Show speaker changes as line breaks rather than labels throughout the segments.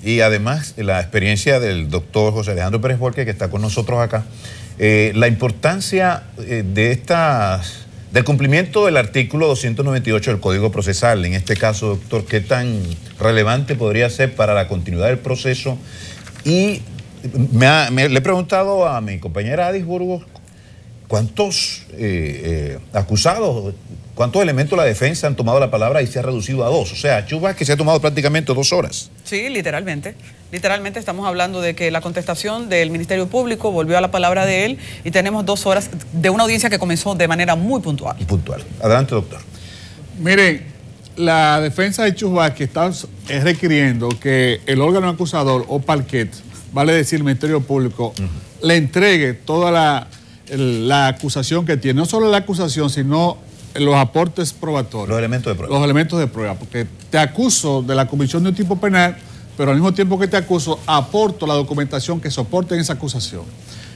y además la experiencia del doctor José Alejandro Pérez Volque, que está con nosotros acá, la importancia del cumplimiento del artículo 298 del Código Procesal. En este caso, doctor, ¿qué tan relevante podría ser para la continuidad del proceso? Y le he preguntado a mi compañera Adis Burgos, ¿cuántos acusados, cuántos elementos de la defensa han tomado la palabra y se ha reducido a 2? O sea, Chus Vázquez se ha tomado prácticamente 2 horas.
Sí, literalmente. Literalmente estamos hablando de que la contestación del Ministerio Público volvió a la palabra de él y tenemos 2 horas de una audiencia que comenzó de manera muy puntual.
Puntual. Adelante, doctor.
Miren, la defensa de Chus Vázquez está requiriendo que el órgano acusador o parquet, vale decir el Ministerio Público, le entregue toda la acusación que tiene. No solo la acusación, sino los aportes probatorios.
Los elementos de prueba.
Los elementos de prueba, porque te acuso de la comisión de un tipo penal, pero al mismo tiempo que te acuso, aporto la documentación que soporte esa acusación.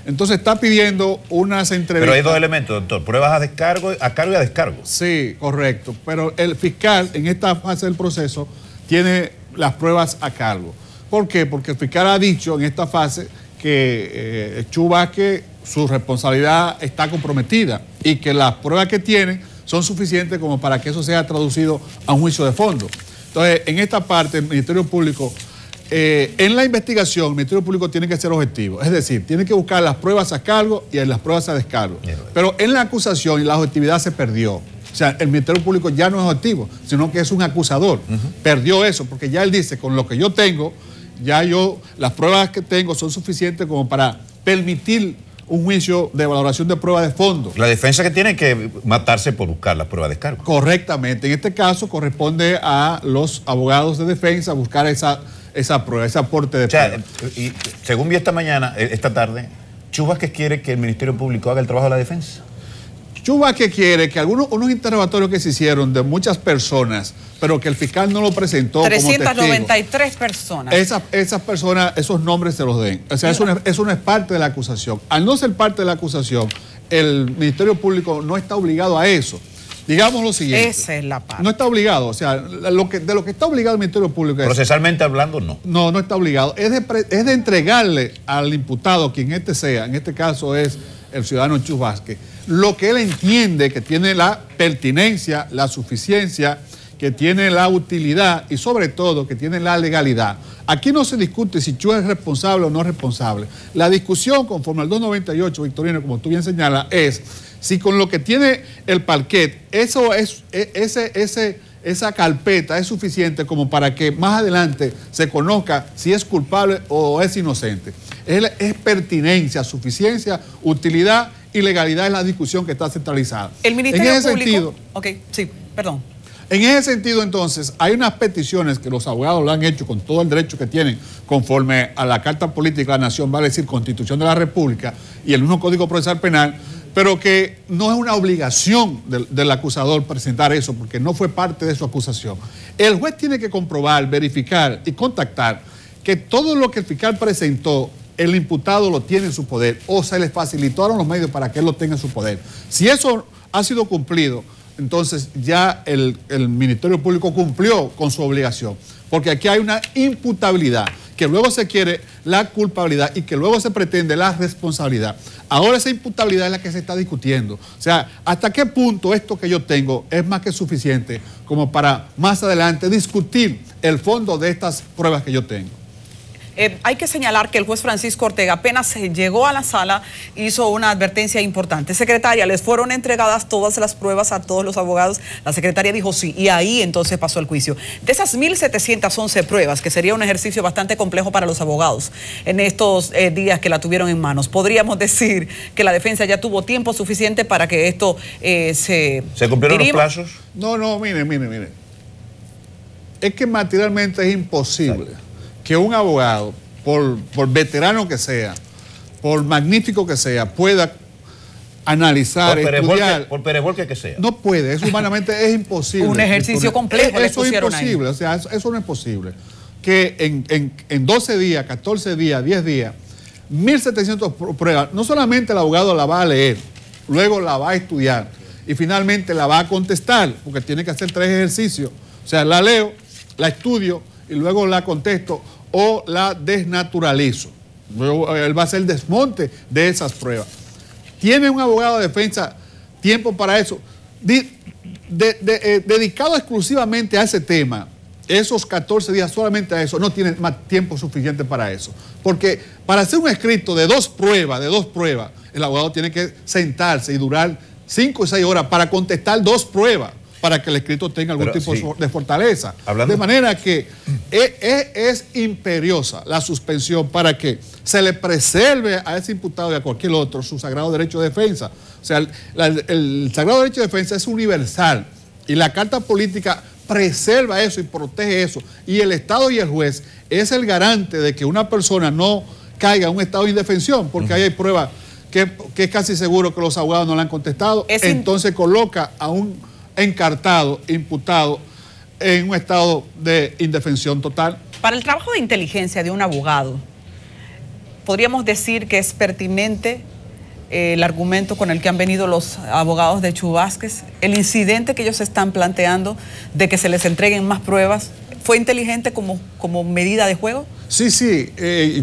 Entonces está pidiendo unas entrevistas.
Pero hay 2 elementos, doctor, pruebas a cargo y a descargo.
Sí, correcto, pero el fiscal en esta fase del proceso tiene las pruebas a cargo. ¿Por qué? Porque el fiscal ha dicho en esta fase que Chus Vázquez, su responsabilidad está comprometida y que las pruebas que tiene son suficientes como para que eso sea traducido a un juicio de fondo. Entonces, en esta parte, el Ministerio Público, en la investigación, el Ministerio Público tiene que ser objetivo. Es decir, tiene que buscar las pruebas a cargo y las pruebas a descargo. Pero en la acusación y la objetividad se perdió. O sea, el Ministerio Público ya no es objetivo, sino que es un acusador. Perdió eso, porque ya él dice, con lo que yo tengo, las pruebas que tengo son suficientes como para permitir un juicio de valoración de prueba de fondo.
La defensa que tiene que matarse por buscar la prueba de descargo.
Correctamente. En este caso corresponde a los abogados de defensa buscar esa prueba, ese aporte de prueba.
Y según vi esta tarde, Chus Vázquez quiere que el Ministerio Público haga el trabajo de la defensa.
Chus Vázquez quiere que unos interrogatorios que se hicieron de muchas personas, pero que el fiscal no lo presentó
393 personas.
Esas personas, esos nombres se los den. O sea, eso no es parte de la acusación. Al no ser parte de la acusación, el Ministerio Público no está obligado a eso. Digamos lo siguiente.
Esa es la parte.
No está obligado. O sea, de lo que está obligado el Ministerio Público es...
Procesalmente hablando, no.
No está obligado. Es de entregarle al imputado, quien sea, en este caso es el ciudadano Chus Vázquez, lo que él entiende que tiene la pertinencia, la suficiencia, que tiene la utilidad y sobre todo que tiene la legalidad. Aquí no se discute si Chus es responsable o no responsable. La discusión, conforme al 298, Victorino, como tú bien señalas, es si con lo que tiene el parquet, esa carpeta es suficiente como para que más adelante se conozca si es culpable o es inocente. Es pertinencia, suficiencia, utilidad y legalidad es la discusión que está centralizada.
El Ministerio Público... Ok, sí, perdón.
En ese sentido, entonces, hay unas peticiones que los abogados lo han hecho con todo el derecho que tienen, conforme a la Carta Política de la Nación, vale decir, Constitución de la República y el mismo Código Procesal Penal, pero que no es una obligación del acusador presentar eso, porque no fue parte de su acusación. El juez tiene que comprobar, verificar y contactar que todo lo que el fiscal presentó, el imputado lo tiene en su poder o se le facilitaron los medios para que él lo tenga en su poder. Si eso ha sido cumplido, entonces ya el Ministerio Público cumplió con su obligación, porque aquí hay una imputabilidad, que luego se quiere la culpabilidad y que luego se pretende la responsabilidad. Ahora esa imputabilidad es la que se está discutiendo. O sea, ¿hasta qué punto esto que yo tengo es más que suficiente como para más adelante discutir el fondo de estas pruebas que yo tengo?
Hay que señalar que el juez Francisco Ortega apenas llegó a la sala, hizo una advertencia importante. Secretaria, ¿les fueron entregadas todas las pruebas a todos los abogados? La secretaria dijo sí, y ahí entonces pasó el juicio. De esas 1.711 pruebas, que sería un ejercicio bastante complejo para los abogados en estos días que la tuvieron en manos, ¿podríamos decir que la defensa ya tuvo tiempo suficiente para que esto ¿Se
cumplieron los plazos?
No, mire. Es que materialmente es imposible que un abogado, por veterano que sea, por magnífico que sea, pueda analizar, estudiar...
Por Pérez Volque que sea.
No puede, eso humanamente es imposible.
Un ejercicio complejo le pusieron ahí.
Eso es imposible, o sea, eso no es posible. Que en 12 días, 14 días, 10 días, 1.700 pruebas, no solamente el abogado la va a leer, luego la va a estudiar y finalmente la va a contestar, porque tiene que hacer 3 ejercicios. O sea, la leo, la estudio y luego la contesto o la desnaturalizo. Luego él va a hacer el desmonte de esas pruebas. ¿Tiene un abogado de defensa tiempo para eso? Dedicado exclusivamente a ese tema, esos 14 días solamente a eso, no tiene más tiempo suficiente para eso. Porque para hacer un escrito de dos pruebas, el abogado tiene que sentarse y durar 5 o 6 horas para contestar 2 pruebas, para que el escrito tenga algún tipo de fortaleza. De manera que es imperiosa la suspensión para que se le preserve a ese imputado y a cualquier otro su sagrado derecho de defensa. O sea, el sagrado derecho de defensa es universal y la Carta Política preserva eso y protege eso. Y el Estado y el juez es el garante de que una persona no caiga en un estado de indefensión, porque ahí hay pruebas que es casi seguro que los abogados no le han contestado. Entonces coloca a un encartado, imputado, en un estado de indefensión total.
Para el trabajo de inteligencia de un abogado, ¿podríamos decir que es pertinente el argumento con el que han venido los abogados de Chu Vázquez? ¿El incidente que ellos están planteando de que se les entreguen más pruebas fue inteligente como medida de juego? Sí,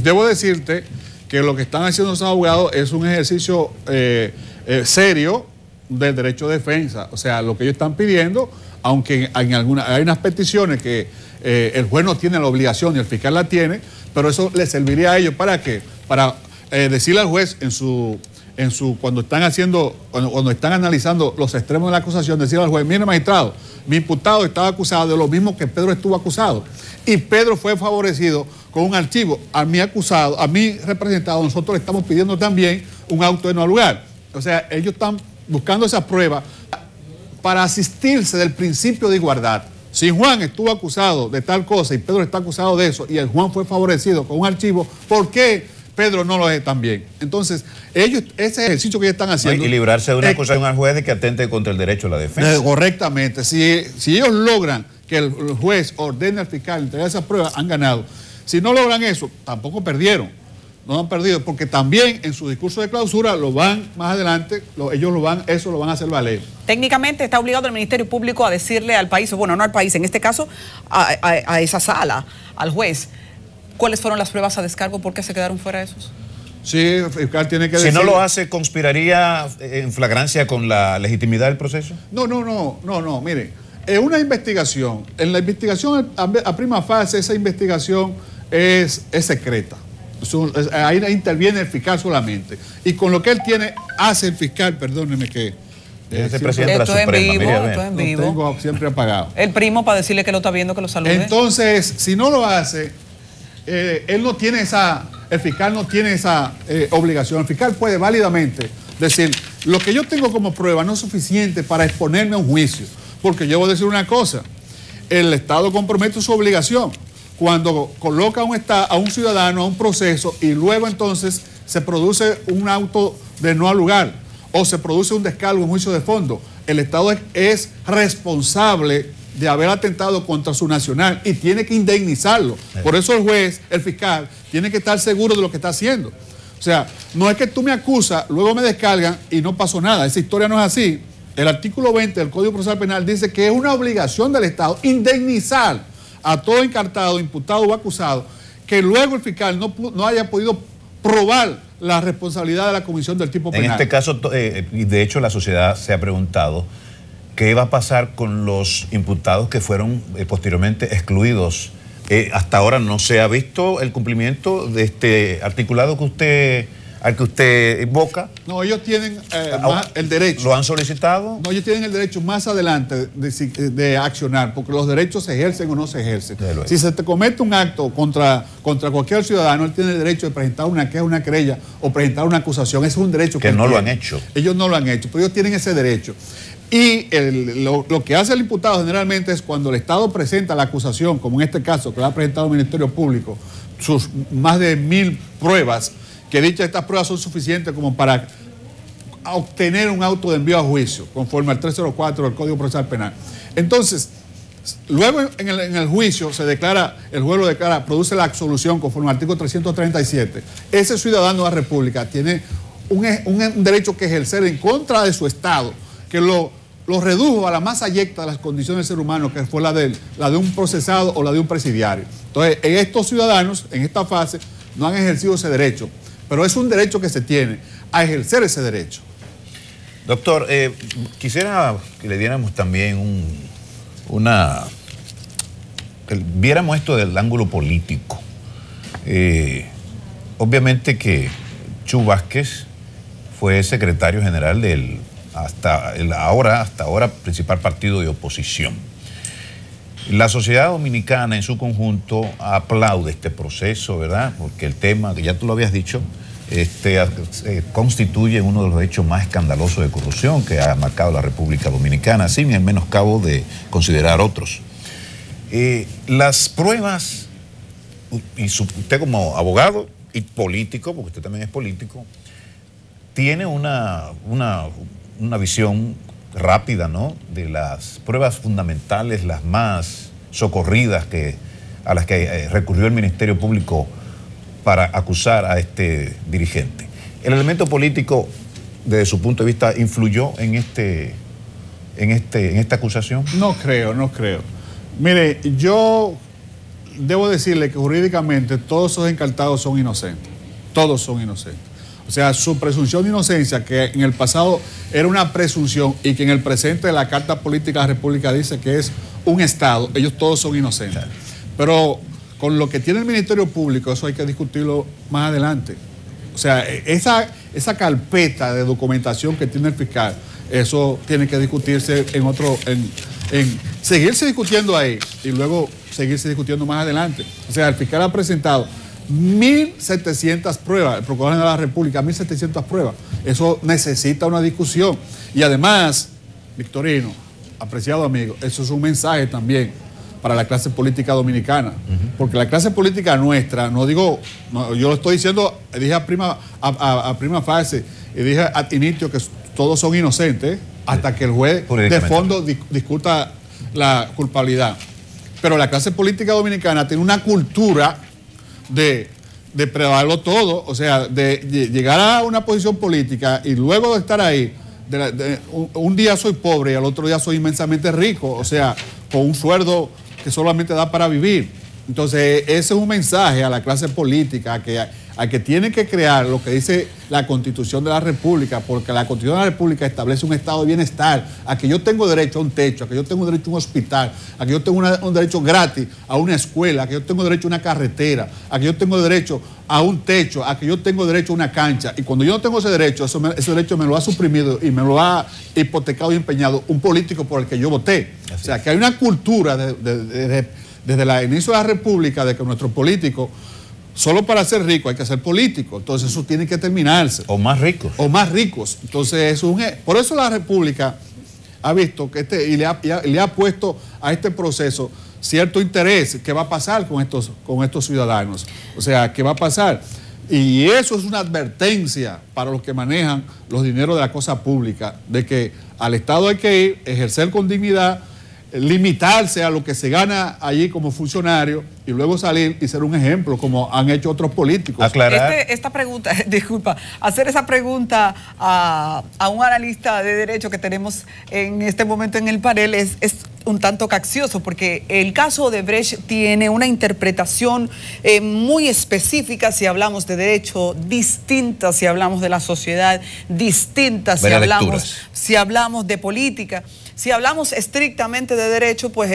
debo decirte que lo que están haciendo los abogados es un ejercicio serio del derecho de defensa. O sea, lo que ellos están pidiendo, aunque hay unas peticiones que el juez no tiene la obligación y el fiscal la tiene, pero eso les serviría a ellos ¿para qué? Para decirle al juez cuando están analizando los extremos de la acusación, decirle al juez: mire, magistrado, mi imputado estaba acusado de lo mismo que Pedro estuvo acusado, y Pedro fue favorecido con un archivo. A mi acusado, a mi representado, nosotros le estamos pidiendo también un auto de no lugar. O sea, ellos están buscando esas pruebas para asistirse del principio de igualdad. Si Juan estuvo acusado de tal cosa y Pedro está acusado de eso, y el Juan fue favorecido con un archivo, ¿por qué Pedro no lo es también? Entonces, ese ejercicio que ellos están haciendo...
Y librarse de una acusación al juez de que atente contra el derecho a la defensa.
Correctamente. Si ellos logran que el juez ordene al fiscal entregar esas pruebas, han ganado. Si no logran eso, tampoco perdieron. No han perdido, porque también en su discurso de clausura lo van más adelante, ellos lo van a hacer valer.
Técnicamente está obligado el Ministerio Público a decirle al país, bueno, no al país, en este caso a esa sala, al juez, ¿cuáles fueron las pruebas a descargo? ¿Por qué se quedaron fuera esos?
Sí, el fiscal tiene que decir...
Si no lo hace, ¿conspiraría en flagrancia con la legitimidad del proceso?
No, mire, en una investigación, a prima fase, esa investigación es secreta. Ahí interviene el fiscal solamente. Y con lo que él tiene, hace el fiscal, perdóneme que...
Es el presidente de la Suprema.
Esto en vivo.
Lo tengo siempre apagado.
El primo para decirle que lo está viendo, que lo salude.
Entonces, si no lo hace, él no tiene el fiscal no tiene esa obligación. El fiscal puede válidamente decir: lo que yo tengo como prueba no es suficiente para exponerme a un juicio. Porque yo voy a decir una cosa: el Estado compromete su obligación cuando coloca a un ciudadano a un proceso y luego entonces se produce un auto de no al lugar o se produce un descargo en juicio de fondo. El Estado es responsable de haber atentado contra su nacional y tiene que indemnizarlo. Por eso el juez, el fiscal, tiene que estar seguro de lo que está haciendo. O sea, no es que tú me acusas, luego me descargan y no pasó nada. Esa historia no es así. El artículo 20 del Código Procesal Penal dice que es una obligación del Estado indemnizar a todo encartado, imputado o acusado que luego el fiscal no haya podido probar la responsabilidad de la comisión del tipo penal.
En este caso, y de hecho la sociedad se ha preguntado qué va a pasar con los imputados que fueron posteriormente excluidos. Hasta ahora no se ha visto el cumplimiento de este articulado al que usted invoca.
No, ellos tienen el derecho.
¿Lo han solicitado?
No, ellos tienen el derecho más adelante de accionar, porque los derechos se ejercen o no se ejercen. Si se te comete un acto contra cualquier ciudadano, él tiene el derecho de presentar una queja, una querella o presentar una acusación. Ese es un derecho
que no lo han hecho.
Ellos no lo han hecho, pero ellos tienen ese derecho. Y lo que hace el imputado generalmente es cuando el Estado presenta la acusación, como en este caso que lo ha presentado el Ministerio Público, sus más de 1000 pruebas, que dichas estas pruebas son suficientes como para obtener un auto de envío a juicio, conforme al 304 del Código Procesal Penal. Entonces, luego en el juicio el juez lo declara, produce la absolución conforme al artículo 337. Ese ciudadano de la República tiene un derecho que ejercer en contra de su Estado, que lo lo redujo a la más abyecta de las condiciones del ser humano, que fue la de un procesado o la de un presidiario. Entonces, estos ciudadanos, en esta fase, no han ejercido ese derecho, pero es un derecho que se tiene a ejercer ese derecho.
Doctor, quisiera que le diéramos también viéramos esto del ángulo político. Obviamente que Chu Vázquez fue secretario general del hasta ahora principal partido de oposición. La sociedad dominicana en su conjunto aplaude este proceso, ¿verdad? Porque el tema, que ya tú lo habías dicho, constituye uno de los hechos más escandalosos de corrupción que ha marcado la República Dominicana, sin el menoscabo de considerar otros. Las pruebas, y usted como abogado y político, porque usted también es político, tiene una visión rápida, ¿no?, de las pruebas fundamentales, las más socorridas a las que recurrió el Ministerio Público para acusar a este dirigente. ¿El elemento político, desde su punto de vista, influyó en esta acusación?
No creo. Mire, yo debo decirle que jurídicamente todos esos encartados son inocentes. Todos son inocentes. O sea, su presunción de inocencia, que en el pasado era una presunción y que en el presente de la Carta Política de la República dice que es un Estado, ellos todos son inocentes. Pero con lo que tiene el Ministerio Público, eso hay que discutirlo más adelante. O sea, esa carpeta de documentación que tiene el fiscal, eso tiene que discutirse en seguirse discutiendo ahí y luego seguirse discutiendo más adelante. O sea, el fiscal ha presentado 1.700 pruebas, el Procurador General de la República, 1.700 pruebas. Eso necesita una discusión. Y además, Victorino, apreciado amigo, eso es un mensaje también para la clase política dominicana. Porque la clase política nuestra, yo lo estoy diciendo, dije a prima fase, y dije ad initio que todos son inocentes, hasta que el juez de fondo discuta la culpabilidad. Pero la clase política dominicana tiene una cultura de prevarlo todo, o sea, de llegar a una posición política y luego de estar ahí, un día soy pobre y al otro día soy inmensamente rico, o sea, con un sueldo que solamente da para vivir. Entonces, ese es un mensaje a la clase política, a que tiene que crear lo que dice la Constitución de la República, porque la Constitución de la República establece un estado de bienestar, a que yo tengo derecho a un techo, a que yo tengo derecho a un hospital, a que yo tengo un derecho gratis a una escuela, a que yo tengo derecho a una carretera, a que yo tengo derecho a un techo, a que yo tengo derecho a una cancha. Y cuando yo no tengo ese derecho, ese derecho me lo ha suprimido y me lo ha hipotecado y empeñado un político por el que yo voté. O sea, que hay una cultura desde el inicio de la República de que nuestros políticos, solo para ser rico hay que ser político. Entonces eso tiene que terminarse.
O más ricos.
O más ricos. Entonces por eso la República ha visto que y le ha puesto a este proceso cierto interés. ¿Qué va a pasar con estos ciudadanos? O sea, ¿qué va a pasar? Y eso es una advertencia para los que manejan los dineros de la cosa pública, de que al Estado hay que ir, ejercer con dignidad, limitarse a lo que se gana allí como funcionario y luego salir y ser un ejemplo como han hecho otros políticos.
Aclarar.
Esta pregunta, disculpa, hacer esa pregunta a un analista de derecho que tenemos en este momento en el panel es un tanto caccioso, porque el caso de Brecht tiene una interpretación muy específica si hablamos de derecho, distinta si hablamos de la sociedad, distinta si hablamos de política. Si hablamos estrictamente de derecho, pues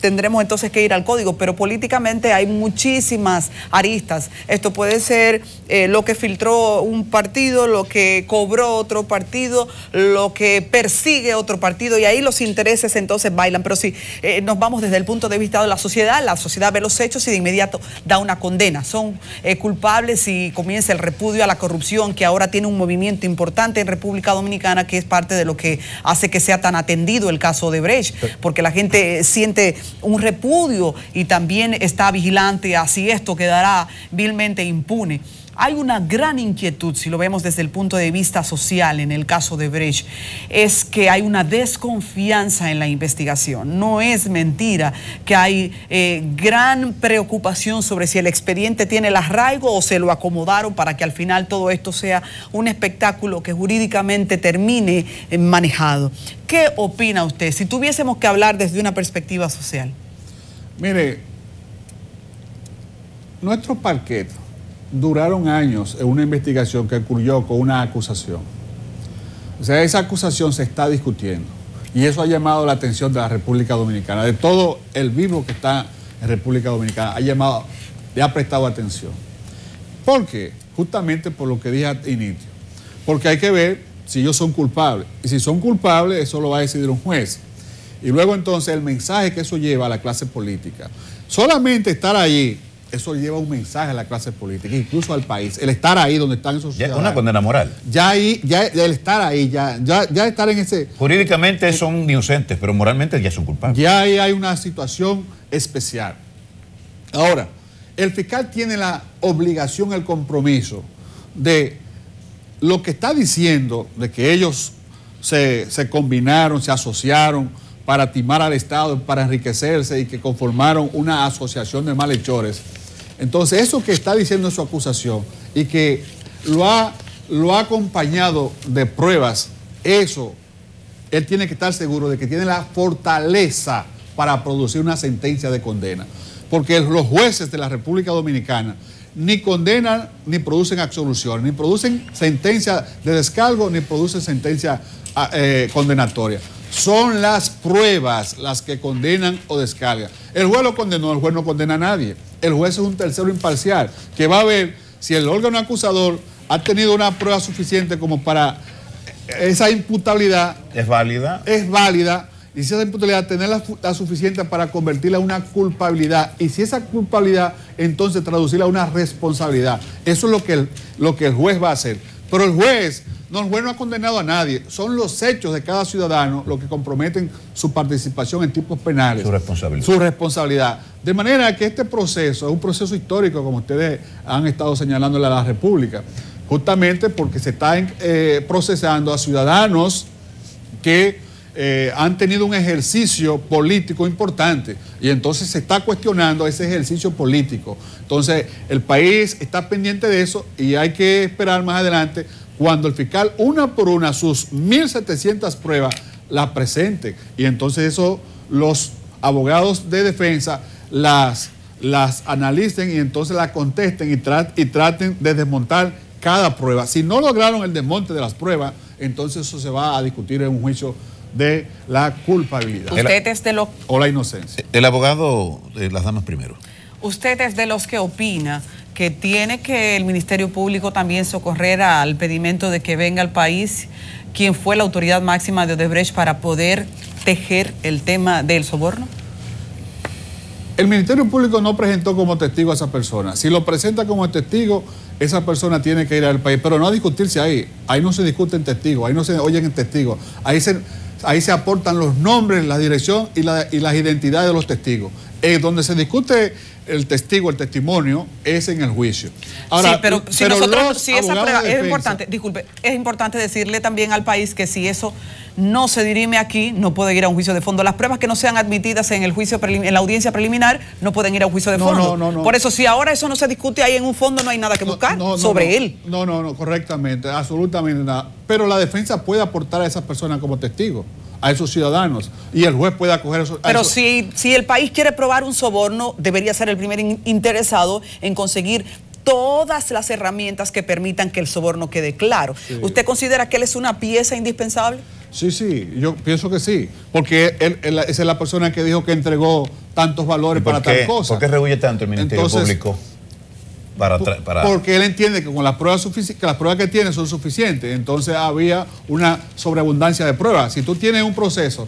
tendremos entonces que ir al código, pero políticamente hay muchísimas aristas. Esto puede ser lo que filtró un partido, lo que cobró otro partido, lo que persigue otro partido, y ahí los intereses entonces bailan. Pero si nos vamos desde el punto de vista de la sociedad ve los hechos y de inmediato da una condena. Son culpables y comienza el repudio a la corrupción, que ahora tiene un movimiento importante en República Dominicana, que es parte de lo que hace que sea tan atendido el caso de Brecht, porque la gente siente un repudio y también está vigilante a si esto quedará vilmente impune. hay una gran inquietud, si lo vemos desde el punto de vista social, en el caso de Brecht, es que hay una desconfianza en la investigación. No es mentira que hay gran preocupación sobre si el expediente tiene el arraigo o se lo acomodaron para que al final todo esto sea un espectáculo que jurídicamente termine manejado. ¿Qué opina usted si tuviésemos que hablar desde una perspectiva social?
Mire, nuestros parquetos duraron años en una investigación que concluyó con una acusación. O sea, esa acusación se está discutiendo y eso ha llamado la atención de la República Dominicana, de todo el vivo que está en República Dominicana, le ha prestado atención. ¿Por qué? Justamente por lo que dije al inicio. Porque hay que ver si ellos son culpables. Y si son culpables, eso lo va a decidir un juez. Y luego entonces el mensaje que eso lleva a la clase política. Solamente estar allí, eso lleva un mensaje a la clase política, incluso al país. El estar ahí donde están esos ciudadanos.
Ya una condena moral.
Ya el estar ahí, ya estar en ese...
Jurídicamente son inocentes, pero moralmente ya son culpables.
Ya ahí hay una situación especial. Ahora, el fiscal tiene la obligación, el compromiso de lo que está diciendo, de que ellos se combinaron, se asociaron para timar al Estado, para enriquecerse y que conformaron una asociación de malhechores. Entonces, eso que está diciendo su acusación y que lo ha acompañado de pruebas, eso, él tiene que estar seguro de que tiene la fortaleza para producir una sentencia de condena. Porque los jueces de la República Dominicana ni condenan ni producen absolución, ni producen sentencia de descargo, ni producen sentencia condenatoria. Son las pruebas las que condenan o descargan. El juez lo condenó, el juez no condena a nadie. El juez es un tercero imparcial que va a ver si el órgano acusador ha tenido una prueba suficiente como para esa imputabilidad.
¿Es válida?
Es válida. Y si esa imputabilidad tener la suficiente para convertirla en una culpabilidad. Y si esa culpabilidad, entonces traducirla a una responsabilidad. Eso es lo que el juez va a hacer. Pero el juez no ha condenado a nadie. Son los hechos de cada ciudadano los que comprometen su participación en tipos penales.
Su responsabilidad.
Su responsabilidad. De manera que este proceso es un proceso histórico, como ustedes han estado señalándole a la República. Justamente porque se está procesando a ciudadanos que han tenido un ejercicio político importante y entonces se está cuestionando ese ejercicio político. Entonces el país está pendiente de eso y hay que esperar más adelante cuando el fiscal una por una sus 1.700 pruebas las presente y entonces eso los abogados de defensa las analicen y entonces las contesten y traten de desmontar cada prueba. Si no lograron el desmonte de las pruebas, entonces eso se va a discutir en un juicio de la culpabilidad.
Usted es de los...
O la inocencia.
El abogado, las damas primero.
Usted es de los que opina que tiene que el Ministerio Público también socorrer al pedimento de que venga al país quien fue la autoridad máxima de Odebrecht para poder tejer el tema del soborno.
El Ministerio Público no presentó como testigo a esa persona. Si lo presenta como testigo, esa persona tiene que ir al país, pero no a discutirse ahí. Ahí no se discuten testigos, ahí no se oyen en testigos. Ahí se aportan los nombres, la dirección y las identidades de los testigos. Donde se discute el testigo, el testimonio, es en el juicio. Ahora,
sí, pero si nosotros, si esa prueba es importante, disculpe, es importante decirle también al país que si eso no se dirime aquí, no puede ir a un juicio de fondo. Las pruebas que no sean admitidas en el juicio en la audiencia preliminar no pueden ir a un juicio de fondo.
No.
Por eso, si ahora eso no se discute ahí en un fondo, no hay nada que buscar sobre él.
No, correctamente, absolutamente nada. Pero la defensa puede aportar a esas personas como testigos, a esos ciudadanos, y el juez puede acoger eso.
Pero si el país quiere probar un soborno, debería ser el primer interesado en conseguir todas las herramientas que permitan que el soborno quede claro. Sí. ¿Usted considera que él es una pieza indispensable?
Sí, yo pienso que sí, porque esa es la persona que dijo que entregó tantos valores para tal cosa.
¿Por qué rehuye tanto el Ministerio Público?
Porque él entiende que con las pruebas que tiene son suficientes, entonces había una sobreabundancia de pruebas. Si tú tienes un proceso,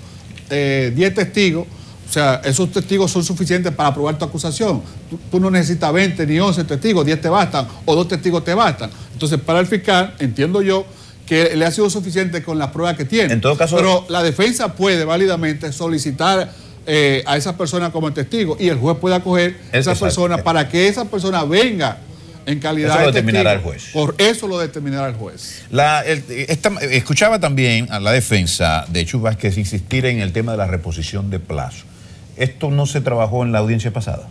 10 testigos, o sea, esos testigos son suficientes para probar tu acusación. Tú no necesitas 20 ni 11 testigos, 10 te bastan, o 2 testigos te bastan. Entonces, para el fiscal, entiendo yo, que le ha sido suficiente con las pruebas que tiene.
En todo caso,
pero la defensa puede válidamente solicitar a esa persona como testigo y el juez puede acoger a esa persona para que esa persona venga en calidad
eso lo
de
determinará el
testigo.
juez.
Por eso lo determinará el juez.
Escuchaba también a la defensa de Chuck Vázquez insistir en el tema de la reposición de plazo. ¿Esto no se trabajó en la audiencia pasada?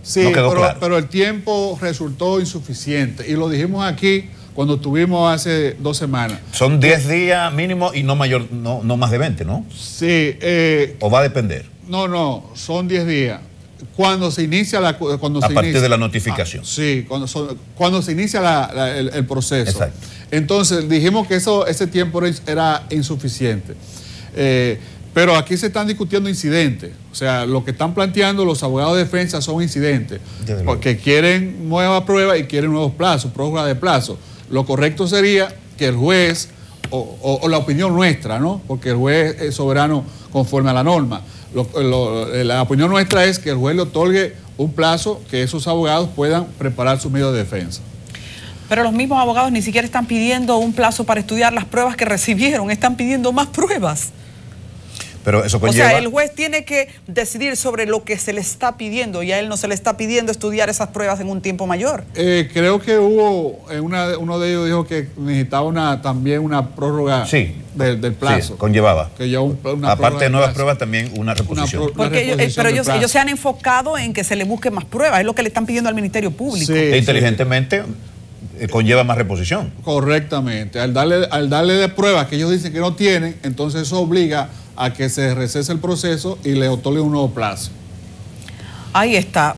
Sí,
No quedó claro.
pero el tiempo resultó insuficiente y lo dijimos aquí cuando estuvimos hace 2 semanas.
Son 10 días mínimo y no más de 20, ¿no?
Sí.
¿O va a depender?
No, son 10 días. Cuando se inicia
A partir de la notificación.
Sí, cuando se inicia el proceso.
Exacto.
Entonces dijimos que ese tiempo era insuficiente. Pero aquí se están discutiendo incidentes. O sea, lo que están planteando los abogados de defensa son incidentes. Porque quieren nuevas pruebas y quieren nuevos plazos, prórroga de plazo. Lo correcto sería que el juez, o la opinión nuestra, ¿no? Porque el juez es soberano conforme a la norma. La opinión nuestra es que el juez le otorgue un plazo que esos abogados puedan preparar su medio de defensa.
Pero los mismos abogados ni siquiera están pidiendo un plazo para estudiar las pruebas que recibieron, están pidiendo más pruebas.
Pero eso conlleva...
O sea, el juez tiene que decidir sobre lo que se le está pidiendo y a él no se le está pidiendo estudiar esas pruebas en un tiempo mayor.
Creo que hubo, uno de ellos dijo que necesitaba también una prórroga del plazo.
Sí, conllevaba.
Que
aparte de nuevas pruebas, también una reposición.
Pero ellos se han enfocado en que se le busque más pruebas, es lo que le están pidiendo al Ministerio Público.
E inteligentemente conlleva más reposición.
Correctamente. Al darle de pruebas que ellos dicen que no tienen, entonces eso obliga a que se recese el proceso y le otorgue un nuevo plazo.
Ahí está.